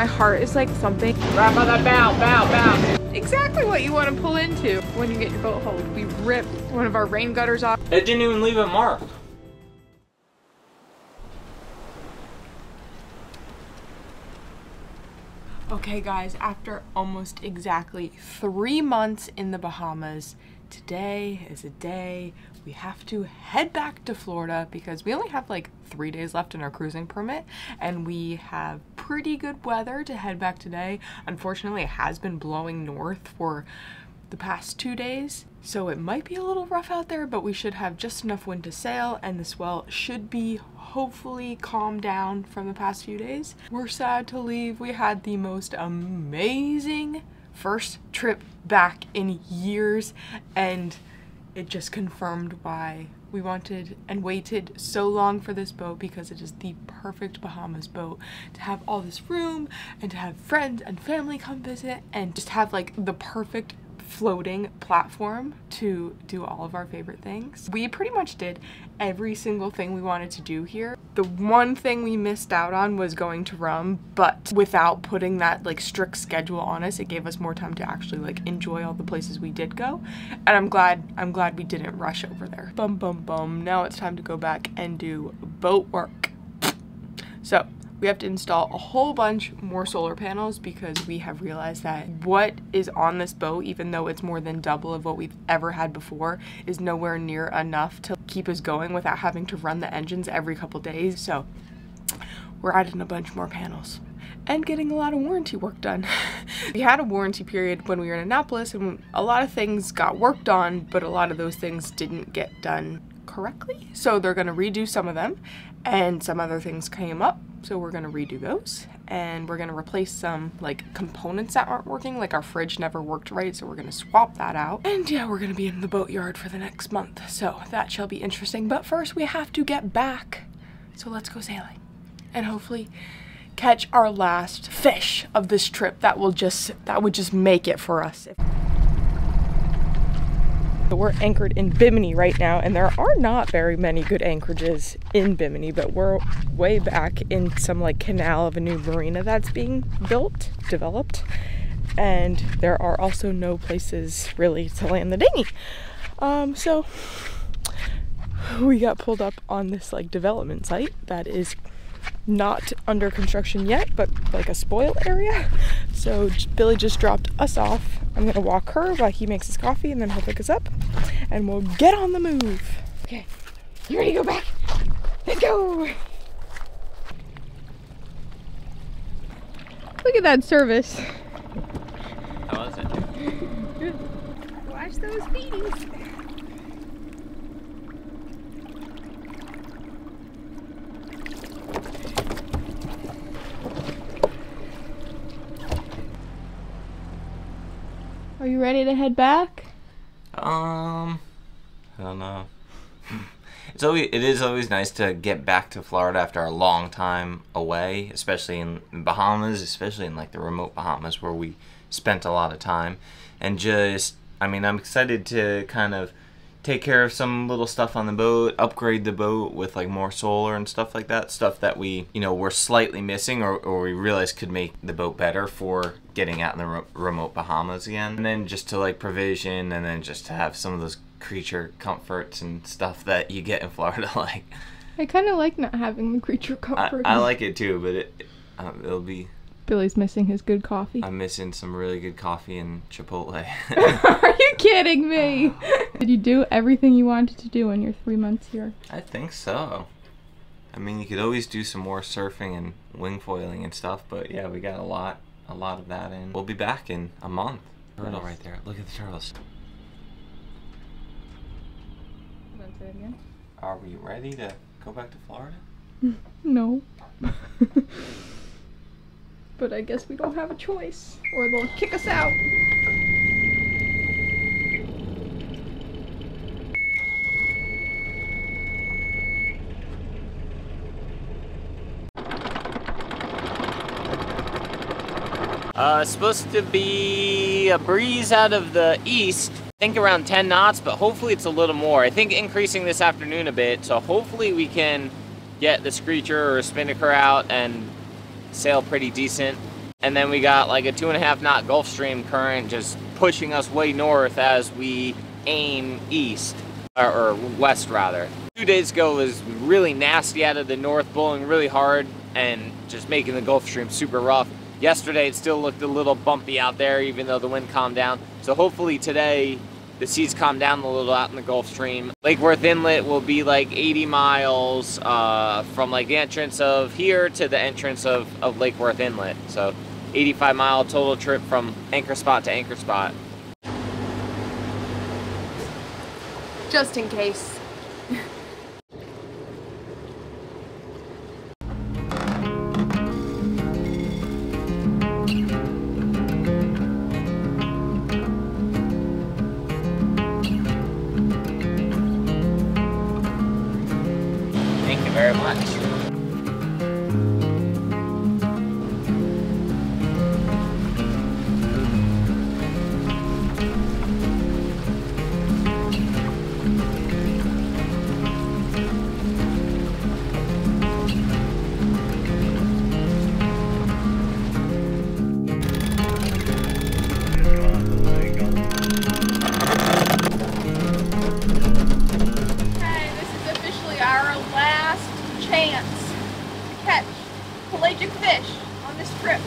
My heart is like thumping. Grab on that bow, bow, bow. Exactly what you want to pull into when you get your boat hold. We ripped one of our rain gutters off. It didn't even leave a mark. Okay guys, after almost exactly 3 months in the Bahamas, today is a day we have to head back to Florida because we only have like 3 days left in our cruising permit and we have pretty good weather to head back today. Unfortunately, it has been blowing north for the past 2 days, so it might be a little rough out there, but we should have just enough wind to sail and the swell should be hopefully calmed down from the past few days. We're sad to leave. We had the most amazing first trip back in years and it just confirmed why we wanted and waited so long for this boat, because it is the perfect Bahamas boat to have all this room and to have friends and family come visit and just have like the perfect floating platform to do all of our favorite things. We pretty much did every single thing we wanted to do here. The one thing we missed out on was going to Rum, but without putting that like strict schedule on us, it gave us more time to actually like enjoy all the places we did go. And I'm glad we didn't rush over there. Bum bum bum. Now it's time to go back and do boat work. So we have to install a whole bunch more solar panels because we have realized that what is on this boat, even though it's more than double of what we've ever had before, is nowhere near enough to keep us going without having to run the engines every couple days. So we're adding a bunch more panels and getting a lot of warranty work done. We had a warranty period when we were in Annapolis and a lot of things got worked on, but a lot of those things didn't get done correctly. So they're gonna redo some of them and some other things came up. So we're gonna redo those and we're gonna replace some like components that aren't working, like our fridge never worked right, so we're gonna swap that out. And yeah, we're gonna be in the boatyard for the next month, so that shall be interesting. But first we have to get back. So let's go sailing and hopefully catch our last fish of this trip that would just make it for us. We're anchored in Bimini right now, and there are not very many good anchorages in Bimini, but we're way back in some like canal of a new marina that's being developed, and there are also no places really to land the dinghy. So we got pulled up on this like development site that is not under construction yet, but like a spoil area. So Billy just dropped us off. I'm gonna walk her while he makes his coffee, and then he'll pick us up and we'll get on the move. Okay, you ready to go back? Let's go. Look at that service. How was it? Good. Watch those feeties. Are you ready to head back? I don't know. It is always nice to get back to Florida after a long time away, especially in Bahamas, especially in like the remote Bahamas where we spent a lot of time. And just, I mean, I'm excited to kind of take care of some little stuff on the boat, upgrade the boat with like more solar and stuff like that, stuff that we, you know, were slightly missing or we realized could make the boat better for getting out in the remote Bahamas again. And then just to like provision, and then just to have some of those creature comforts and stuff that you get in Florida. Like, I kind of like not having the creature comforts. I like it too, but it'll be... Billy's missing his good coffee. I'm missing some really good coffee and Chipotle. Are you kidding me? Did you do everything you wanted to do in your 3 months here? I think so. I mean, you could always do some more surfing and wing foiling and stuff, but yeah, we got a lot of that in. We'll be back in a month. Turtle right there. Look at the turtles. Want to say it again? Are we ready to go back to Florida? No. But I guess we don't have a choice, or they'll kick us out. It's supposed to be a breeze out of the east. I think around 10 knots, but hopefully it's a little more. I think increasing this afternoon a bit, so hopefully we can get the Screecher or Spinnaker out and sail pretty decent. And then we got like a 2.5 knot Gulf Stream current just pushing us way north as we aim east, or west rather. 2 days ago was really nasty out of the north, blowing really hard and just making the Gulf Stream super rough. Yesterday it still looked a little bumpy out there even though the wind calmed down. So hopefully today the seas calm down a little out in the Gulf Stream. Lake Worth Inlet will be like 80 miles from like the entrance of here to the entrance of Lake Worth Inlet. So 85-mile total trip from anchor spot to anchor spot. Just in case. Thank you very much. Pelagic fish on this trip.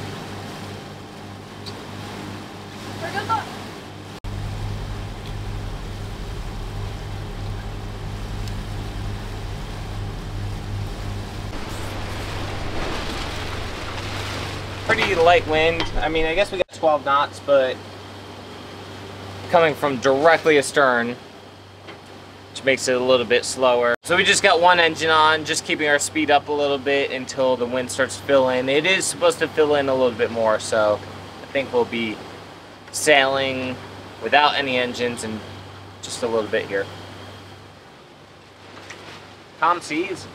For good luck. Pretty light wind. I mean, I guess we got 12 knots, but coming from directly astern, which makes it a little bit slower. So we just got one engine on, just keeping our speed up a little bit until the wind starts to fill in. It is supposed to fill in a little bit more, so I think we'll be sailing without any engines in just a little bit here. Calm seas.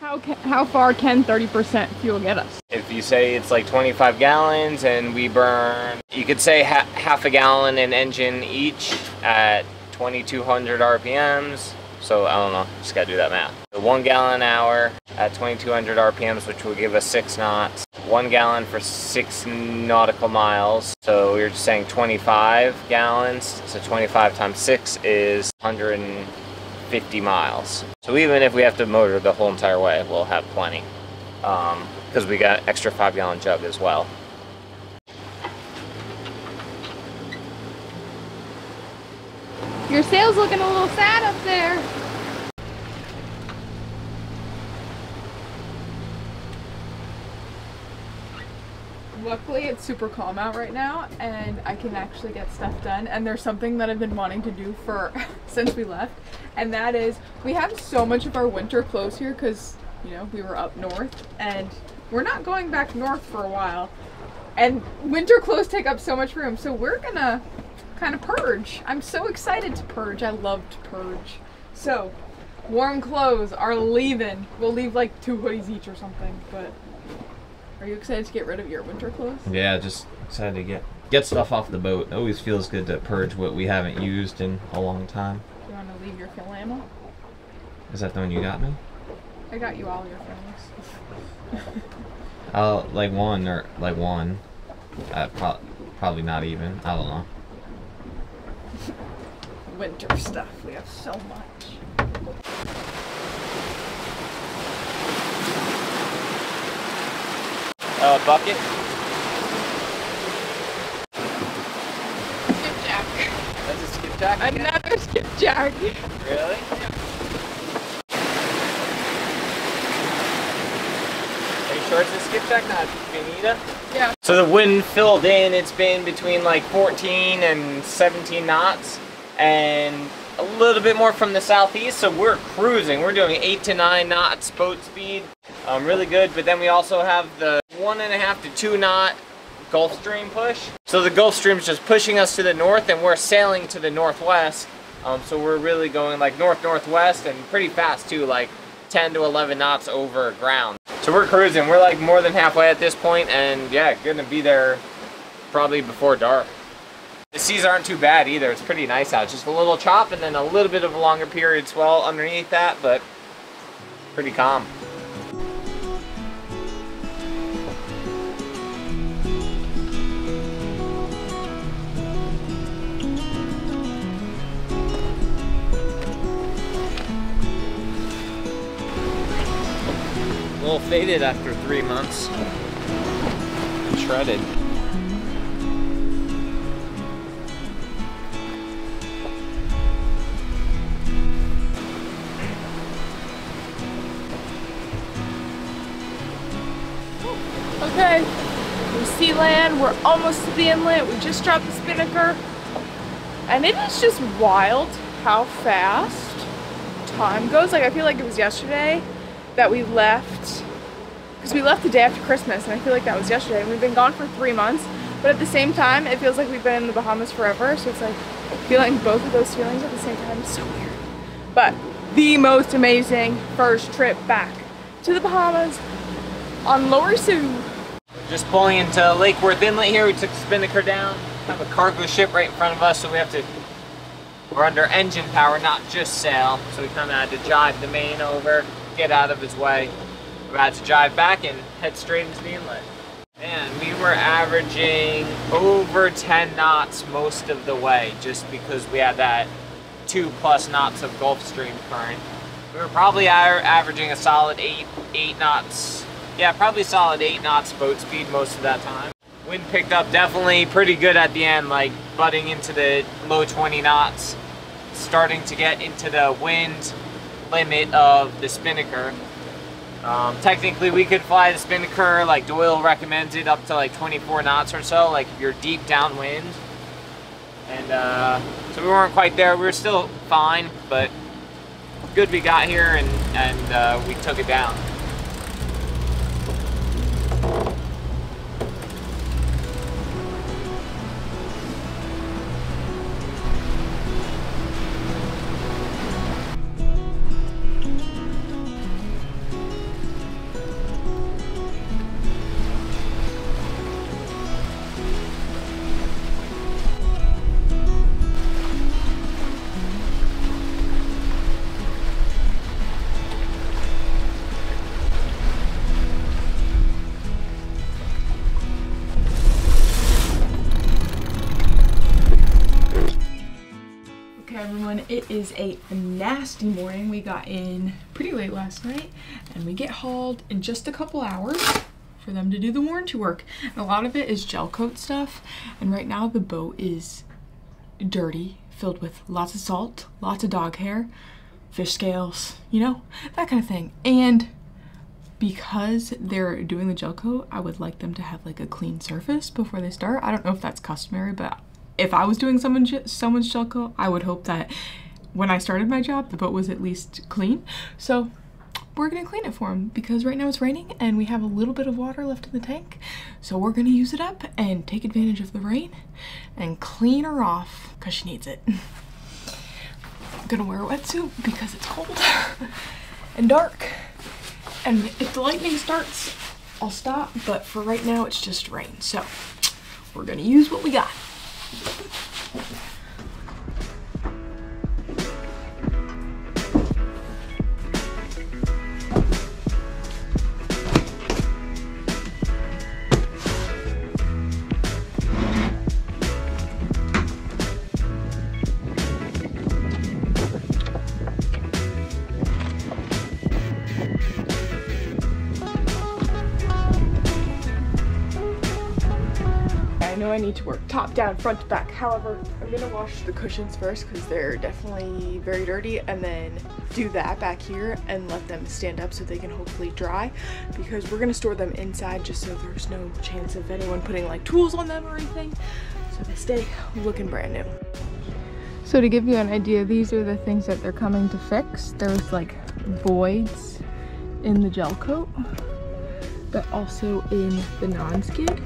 How far can 30% fuel get us? If you say it's like 25 gallons and we burn, you could say half a gallon an engine each at 2200 RPMs. So I don't know, just gotta do that math. So 1 gallon an hour at 2200 RPMs, which will give us 6 knots. 1 gallon for 6 nautical miles. So we were just saying 25 gallons. So 25 times 6 is 150 miles. So even if we have to motor the whole entire way, we'll have plenty. Because we got extra 5 gallon jug as well. Your sail's looking a little sad up there. Luckily it's super calm out right now and I can actually get stuff done, and there's something that I've been wanting to do for since we left, and that is we have so much of our winter clothes here because, you know, we were up north and we're not going back north for a while, and winter clothes take up so much room, so we're gonna kind of purge. I'm so excited to purge. I love to purge. So warm clothes are leaving. We'll leave like 2 hoodies each or something, but are you excited to get rid of your winter clothes? Yeah, just excited to get stuff off the boat. It always feels good to purge what we haven't used in a long time. Do you want to leave your fill ammo? Is that the one you got me? I got you all your fills. Like one. Probably not even. I don't know. Winter stuff. We have so much. Bucket. Skipjack. That's a skipjack? Another skipjack. Really? Are you sure it's a skipjack, not Bimini? Yeah. So the wind filled in. It's been between like 14 and 17 knots, and a little bit more from the southeast. So we're cruising. We're doing 8 to 9 knots boat speed. Really good. But then we also have the 1.5 to 2 knot Gulf Stream push. So the Gulf Stream's just pushing us to the north, and we're sailing to the northwest. So we're really going like north-northwest and pretty fast too, like 10 to 11 knots over ground. So we're cruising. We're like more than halfway at this point, and yeah, gonna be there probably before dark. The seas aren't too bad either. It's pretty nice out. Just a little chop and then a little bit of a longer period swell underneath that, but pretty calm. faded after 3 months. And shredded. Okay, we see land. We're almost to the inlet. We just dropped the spinnaker. And it is just wild how fast time goes. Like, I feel like it was yesterday that we left, because we left the day after Christmas, and I feel like that was yesterday. And we've been gone for 3 months, but at the same time, it feels like we've been in the Bahamas forever. So it's like feeling both of those feelings at the same time is so weird. But the most amazing first trip back to the Bahamas on Lower Sioux. Just pulling into Lake Worth Inlet here. We took the spinnaker down. Have a cargo ship right in front of us, so we're under engine power, not just sail. So we kind of had to jive the main over, get out of his way. We had to jive back and head straight into the inlet. And we were averaging over 10 knots most of the way, just because we had that 2+ knots of Gulf Stream current. We were probably averaging a solid 8 knots. Yeah, probably solid 8 knots boat speed most of that time. Wind picked up definitely pretty good at the end, like butting into the low 20 knots, starting to get into the wind limit of the spinnaker. Technically we could fly the spinnaker, like Doyle recommends it, up to like 24 knots or so, like if you're deep downwind. And so we weren't quite there. We were still fine, but good we got here and we took it down. Everyone, it is a nasty morning. We got in pretty late last night and we get hauled in just a couple hours for them to do the warranty work. And a lot of it is gel coat stuff, and right now the boat is dirty, filled with lots of salt, lots of dog hair, fish scales, you know, that kind of thing. And because they're doing the gel coat, I would like them to have like a clean surface before they start. I don't know if that's customary, but if I was doing someone's gel coat, I would hope that when I started my job, the boat was at least clean. So we're gonna clean it for them because right now it's raining and we have a little bit of water left in the tank. So we're gonna use it up and take advantage of the rain and clean her off because she needs it. I'm gonna wear a wetsuit because it's cold and dark. And if the lightning starts, I'll stop, but for right now it's just rain. So we're gonna use what we got. I know I need to work top down, front to back. However, I'm gonna wash the cushions first because they're definitely very dirty, and then do that back here and let them stand up so they can hopefully dry, because we're gonna store them inside just so there's no chance of anyone putting like tools on them or anything, so they stay looking brand new. So to give you an idea, these are the things that they're coming to fix. There's like voids in the gel coat, but also in the non-skid.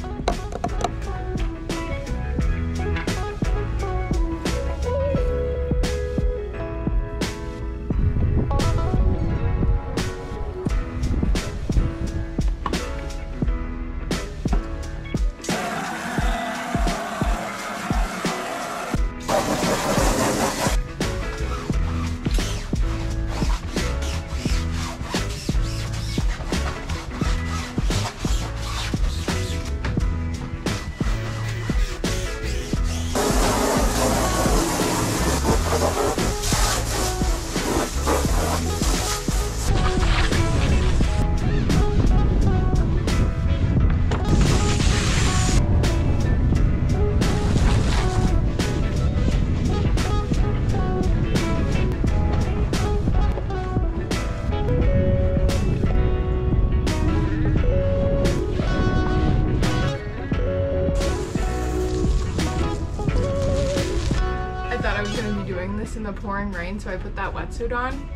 gonna be doing this in the pouring rain, so I put that wetsuit on.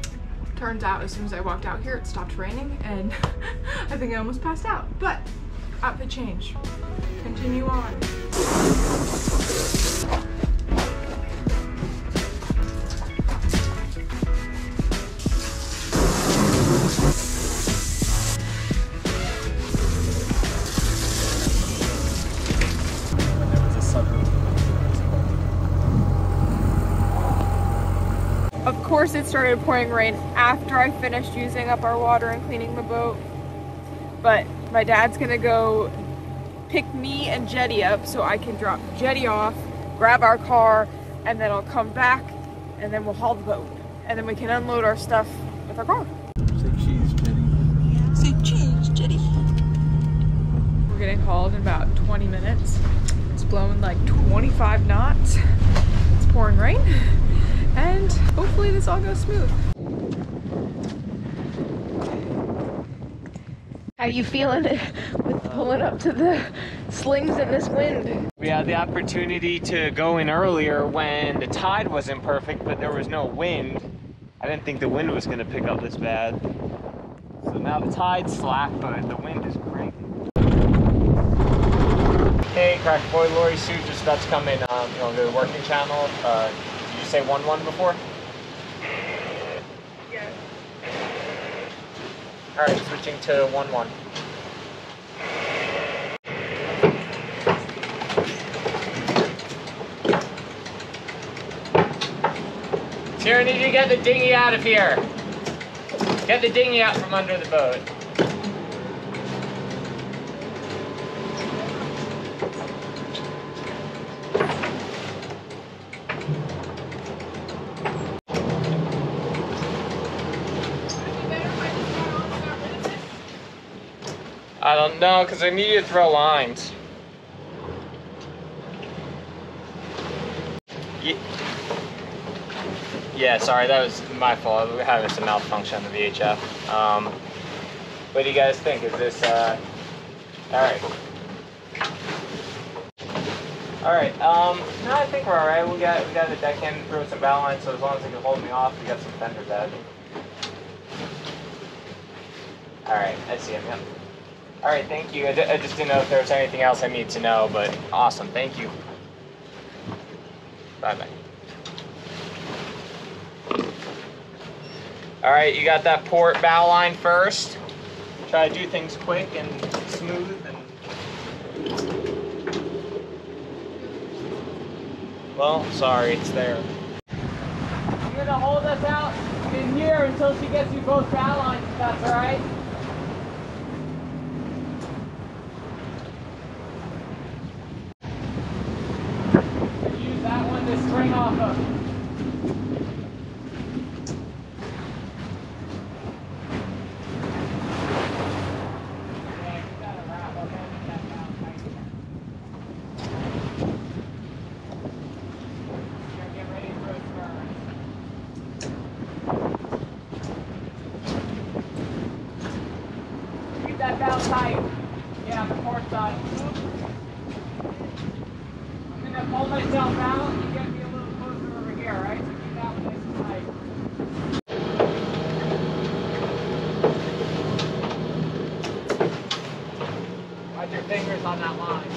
Turns out as soon as I walked out here, it stopped raining, and I think I almost passed out. But outfit change. Continue on. Of course it started pouring rain after I finished using up our water and cleaning the boat. But my dad's gonna go pick me and Jetty up so I can drop Jetty off, grab our car, and then I'll come back and then we'll haul the boat. And then we can unload our stuff with our car. Say cheese, Jetty. Say cheese, Jetty. We're getting hauled in about 20 minutes. It's blowing like 25 knots. It's pouring rain. And hopefully this all goes smooth. How you feeling with pulling up to the slings in this wind? We had the opportunity to go in earlier when the tide wasn't perfect, but there was no wind. I didn't think the wind was gonna pick up this bad. So now the tide's slack, but the wind is cranking. Hey, Crack Boy, Lori Sue just about to come in. You want to go to the working channel? Did you say 1-1 before? Yes. Alright, switching to 1-1. Sarah, I need you to get the dinghy out of here. Get the dinghy out from under the boat. I don't know, because I need you to throw lines. Yeah, sorry, that was my fault. We're having some malfunction on the VHF. What do you guys think? Is this, alright. Alright, no, I think we're alright. We got the deckhand, throw some bow lines, so as long as they can hold me off, we got some fenders out. Alright, I see him, yep. Alright, thank you. I just didn't know if there was anything else I need to know, but awesome, thank you. Bye-bye. Alright, you got that port bow line first. Try to do things quick and smooth and... Well, sorry, it's there. I'm gonna hold us out in here until she gets you both bow lines, if that's alright. Use that one to string off of. That bow tight. Yeah, the port side. I'm gonna pull myself out and get me a little closer over here, right? So keep that one nice and tight. Watch your fingers on that line.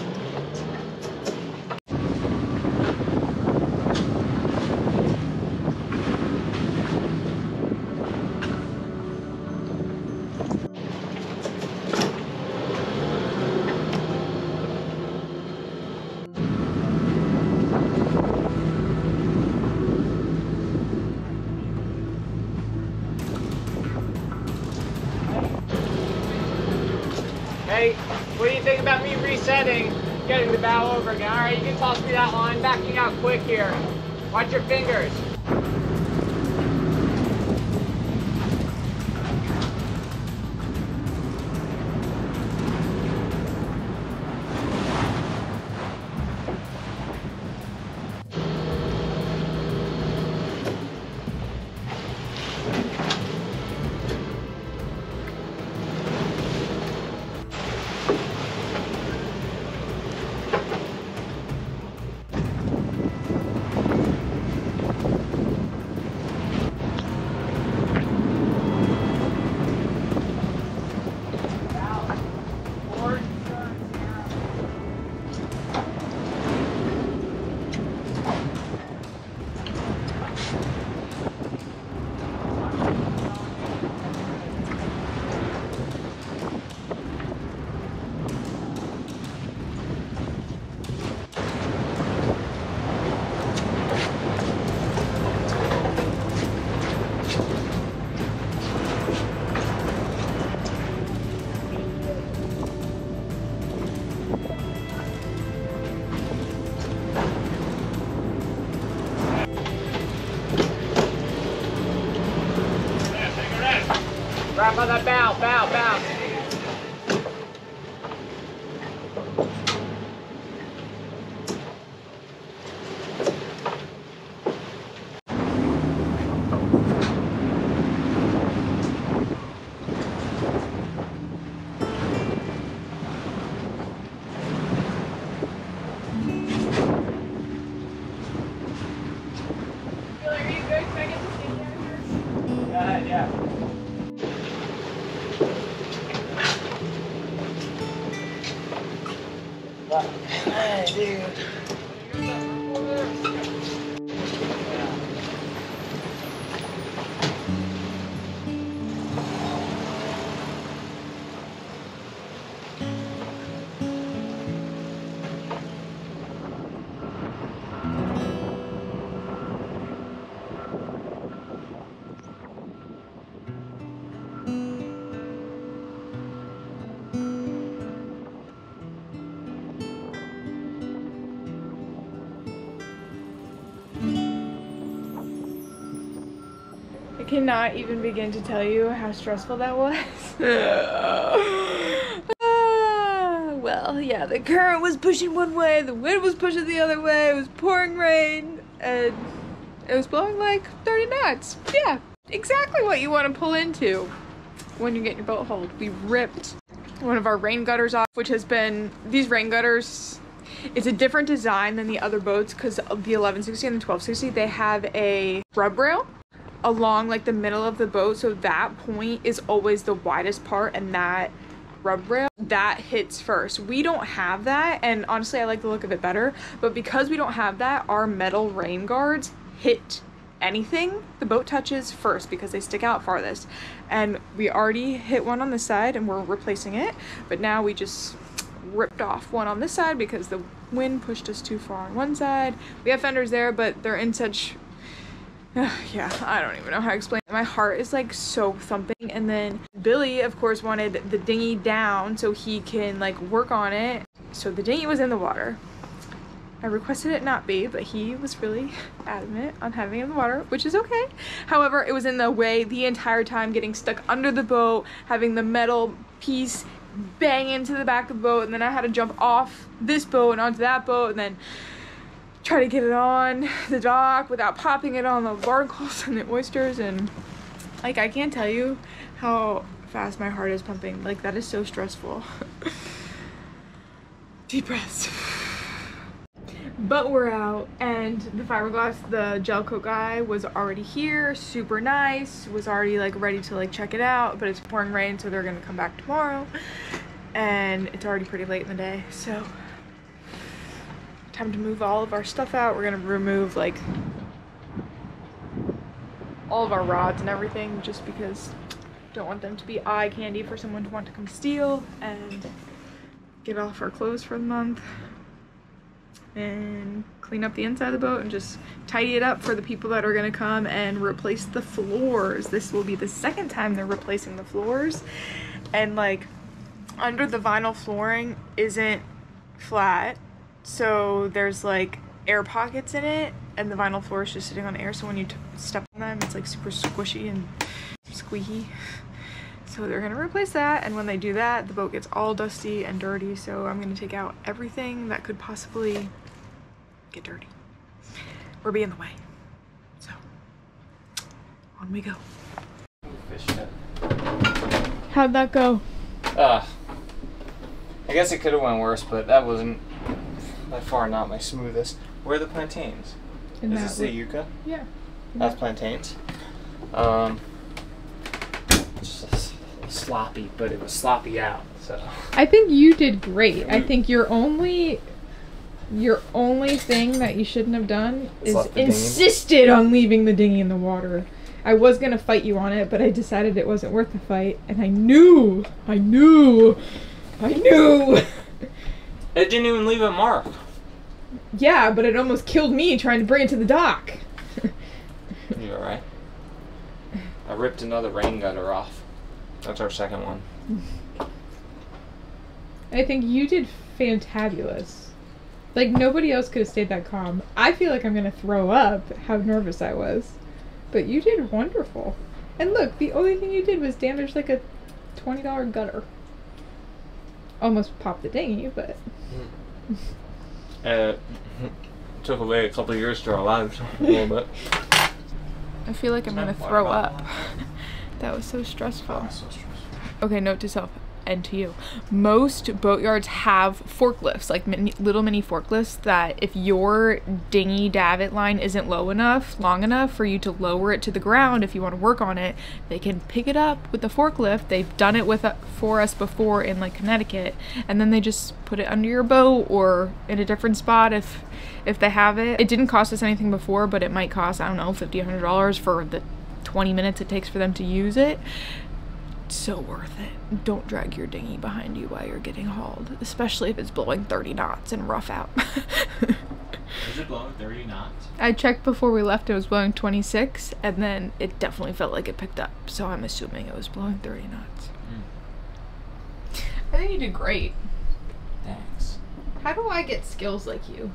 Hey, what do you think about me resetting, getting the bow over again? All right, you can toss me that line, back me out quick here. Watch your fingers. Grab on that bow, bow, bow. Yeah. Hey, dude. I cannot even begin to tell you how stressful that was. Well, yeah, the current was pushing one way, the wind was pushing the other way, it was pouring rain, and it was blowing like 30 knots. Yeah, exactly what you want to pull into when you're getting your boat hauled. We ripped one of our rain gutters off, which has been, these rain gutters, it's a different design than the other boats because the 1160 and the 1260, they have a rub rail along like the middle of the boat, so that point is always the widest part, and that rub rail that hits first. We don't have that, and honestly I like the look of it better, but because we don't have that, our metal rain guards hit anything the boat touches first because they stick out farthest, and we already hit one on this side and we're replacing it, but now we just ripped off one on this side because the wind pushed us too far on one side. We have fenders there, but they're in such yeah, I don't even know how to explain it. My heart is like so thumping. And then Billy, of course, wanted the dinghy down so he can like work on it. So the dinghy was in the water. I requested it not be, but he was really adamant on having it in the water, which is okay. However, it was in the way the entire time, getting stuck under the boat, having the metal piece bang into the back of the boat, and then I had to jump off this boat and onto that boat, and then try to get it on the dock without popping it on the barnacles and the oysters, and like I can't tell you how fast my heart is pumping. Like that is so stressful. Deep breaths. But we're out, and the fiberglass, the gel coat guy was already here, super nice, was already like ready to like check it out, but it's pouring rain, so they're gonna come back tomorrow, and it's already pretty late in the day, so time to move all of our stuff out. We're gonna remove like all of our rods and everything just because don't want them to be eye candy for someone to want to come steal, and get off our clothes for the month and clean up the inside of the boat and just tidy it up for the people that are gonna come and replace the floors. This will be the second time they're replacing the floors, and like under the vinyl flooring isn't flat, so there's like air pockets in it, and the vinyl floor is just sitting on air, so when you step on them it's like super squishy and squeaky. So they're gonna replace that, and when they do that the boat gets all dusty and dirty, so I'm gonna take out everything that could possibly get dirty or be in the way. So on we go. How'd that go? I guess it could have went worse, but that wasn't by far not my smoothest. Where are the plantains? Is this the yucca? Yeah. That's plantains. Just sloppy, but it was sloppy out, so. I think you did great. I think your only thing that you shouldn't have done is insisted on leaving the dinghy in the water. I was gonna fight you on it, but I decided it wasn't worth the fight, and I knew. It didn't even leave a mark. Yeah, but it almost killed me trying to bring it to the dock. You alright? I ripped another rain gutter off. That's our second one. I think you did fantabulous. Like, nobody else could have stayed that calm. I feel like I'm gonna throw up how nervous I was. But you did wonderful. And look, the only thing you did was damage like a $20 gutter. Almost popped the dinghy, but... Took away a couple of years to our lives, a little bit. I feel like I'm gonna throw up. That was so stressful. Oh, so stressful. Okay, note to self and to you. Most boatyards have forklifts, like little mini forklifts, that if your dinghy davit line isn't long enough for you to lower it to the ground, if you want to work on it, they can pick it up with the forklift. They've done it for us before in like Connecticut, and then they just put it under your boat or in a different spot if they have it. It didn't cost us anything before, but it might cost, I don't know, $50, $100 for the 20 minutes it takes for them to use it. So worth it. Don't drag your dinghy behind you while you're getting hauled, especially if it's blowing 30 knots and rough out. Is it blowing 30 knots? I checked before we left, it was blowing 26, and then it definitely felt like it picked up, so I'm assuming it was blowing 30 knots. I think you did great. Thanks. How do I get skills like you?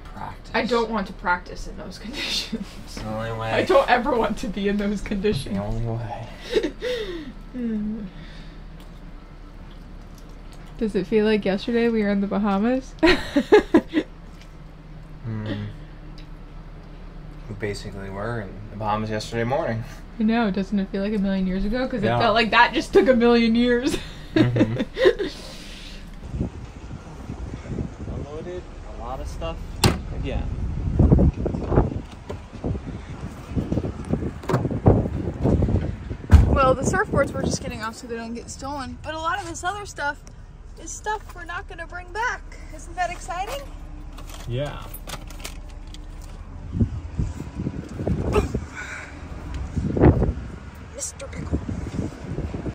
Practice. I don't want to practice in those conditions. It's the only way. I don't ever want to be in those conditions. The only way. Does it feel like yesterday we were in the Bahamas? We basically were in the Bahamas yesterday morning. I know, doesn't it feel like a million years ago? Because Yeah. it felt like that just took a million years. Mm-hmm. Unloaded a lot of stuff again. Well, the surfboards we're just getting off so they don't get stolen. But a lot of this other stuff is stuff we're not going to bring back. Isn't that exciting? Yeah.